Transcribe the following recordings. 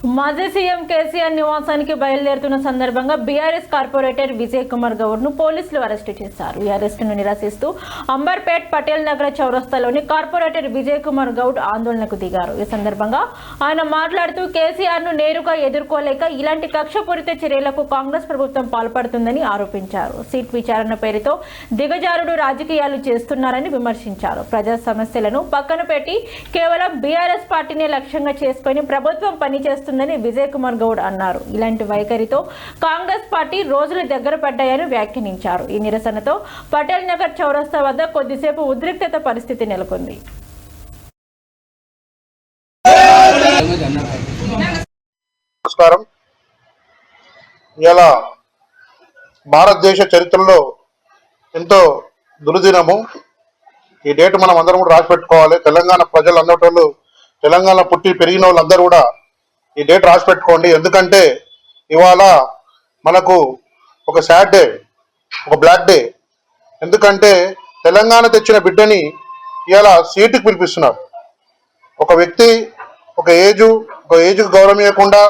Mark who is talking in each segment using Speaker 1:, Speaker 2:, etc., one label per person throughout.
Speaker 1: మాజీ సీఎం కేసీఆర్ నివాసానికి బయలుదేరుతున్న సందర్భంగా బీఆర్ఎస్ కార్పొరేటర్ విజయ్ కుమార్ గౌడ్ ను పోలీసులు అరెస్టు చేశారు. ఈ అరెస్టును నిరసిస్తూ అంబర్పేట్ పటేల్ నగర్ చౌరస్తాలోని కార్పొరేటర్ విజయ్ కుమార్ గౌడ్ ఆందోళనకు దిగారు. ఈ సందర్భంగా ఆయన మాట్లాడుతూ కేసీఆర్ ను నేరుగా ఎదుర్కోలేక ఇలాంటి కక్షపూరిత చర్యలకు కాంగ్రెస్ ప్రభుత్వం పాల్పడుతుందని ఆరోపించారు. సీట్ విచారణ పేరుతో దిగజారుడు రాజకీయాలు చేస్తున్నారని విమర్శించారు. ప్రజా సమస్యలను పక్కన పెట్టి కేవలం బీఆర్ఎస్ పార్టీని లక్ష్యంగా చేసుకుని ప్రభుత్వం పనిచేస్తుంది విజయ్ కుమార్ గౌడ్ అన్నారు. ఇలాంటి వైఖరితో కాంగ్రెస్ పార్టీ రోజులు దగ్గర పడ్డాయని వ్యాఖ్యానించారు. ఈ నిరసనతో పటేల్ నగర్ చౌరస్తా వద్ద కొద్దిసేపు ఉద్రిక్తత పరిస్థితి నెలకొంది.
Speaker 2: నమస్కారం. ఇలా భారతదేశ చరిత్రలో ఎంతో దుర్దినము. ఈ డేట్ మనం అందరం కూడా రాసి పెట్టుకోవాలి. తెలంగాణ ప్రజలందరూ, తెలంగాణ పుట్టి పెరిగిన వాళ్ళందరూ కూడా ఈ డేట్ రాసి పెట్టుకోండి. ఎందుకంటే ఇవాళ మనకు ఒక సాడ్ డే, ఒక బ్లాక్ డే. ఎందుకంటే తెలంగాణ తెచ్చిన బిడ్డని ఇవాళ సీటుకు పిలిపిస్తున్నారు. ఒక వ్యక్తి ఒక ఏజ్కి గౌరవం ఇవ్వకుండా,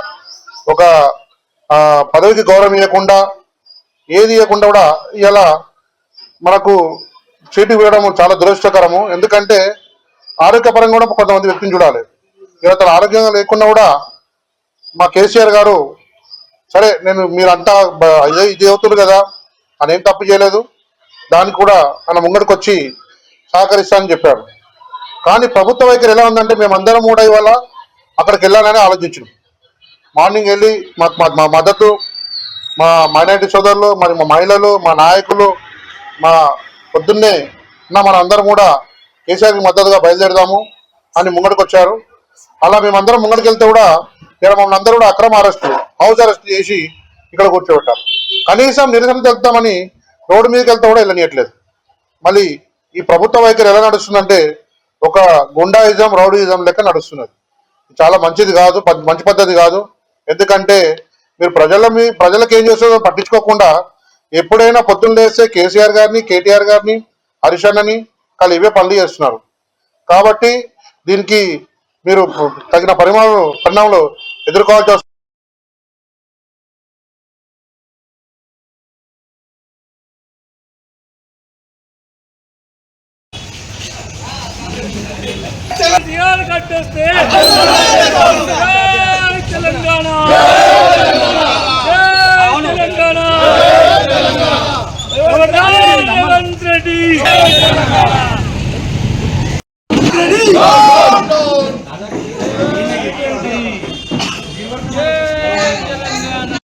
Speaker 2: ఒక పదవికి గౌరవం ఇవ్వకుండా, ఏది ఇవ్వకుండా కూడా ఇవాళ మనకు సీటుకు వెళ్ళడం చాలా దురదృష్టకరము. ఎందుకంటే ఆరోగ్యపరంగా కూడా కొంతమంది వ్యక్తిని చూడాలి. ఇవాళ తన ఆరోగ్యంగా లేకుండా కూడా మా కేసీఆర్ గారు సరే నేను మీరంతా ఇది అవుతున్నారు కదా అని ఏం తప్పు చేయలేదు, దానికి కూడా ఆయన ముంగడికి వచ్చి సహకరిస్తానని చెప్పారు. కానీ ప్రభుత్వ వైఖరి ఎలా ఉందంటే మేమందరం కూడా ఇవాళ అక్కడికి వెళ్ళాలని ఆలోచించాం. మార్నింగ్ వెళ్ళి మా మద్దతు, మా మైనారిటీ సోదరులు, మరి మా మహిళలు, మా నాయకులు, మా పొద్దున్నే మన అందరం కూడా కేసీఆర్కి మద్దతుగా బయలుదేరదాము అని ముంగడికి వచ్చారు. అలా మేమందరం ముంగడికి వెళ్తే కూడా ఇక్కడ మమ్మల్ని అందరూ కూడా అక్రమ అరెస్టు, హౌస్ అరెస్ట్ చేసి ఇక్కడ కూర్చోబెట్టారు. కనీసం నిరసన తెలుపుతామని రోడ్డు మీదకి వెళ్తే కూడా వెళ్ళనియట్లేదు. మళ్ళీ ఈ ప్రభుత్వ వైఖరి ఎలా నడుస్తుందంటే ఒక గుండాయిజం, రౌడీయిజం లెక్క నడుస్తున్నది. చాలా మంచిది కాదు, మంచి పద్ధతి కాదు. ఎందుకంటే మీరు ప్రజలకు ఏం చేస్తుందో పట్టించుకోకుండా ఎప్పుడైనా పొద్దున్న లేస్తే కేసీఆర్ గారిని, కేటీఆర్ గారిని, హరీష్ అన్నని వాళ్ళు ఇవే పనులు చేస్తున్నారు. కాబట్టి దీనికి మీరు తగిన పరిణామాలు ఎదుర్కోవాల్సి వస్తుంది.
Speaker 3: కట్టేస్తే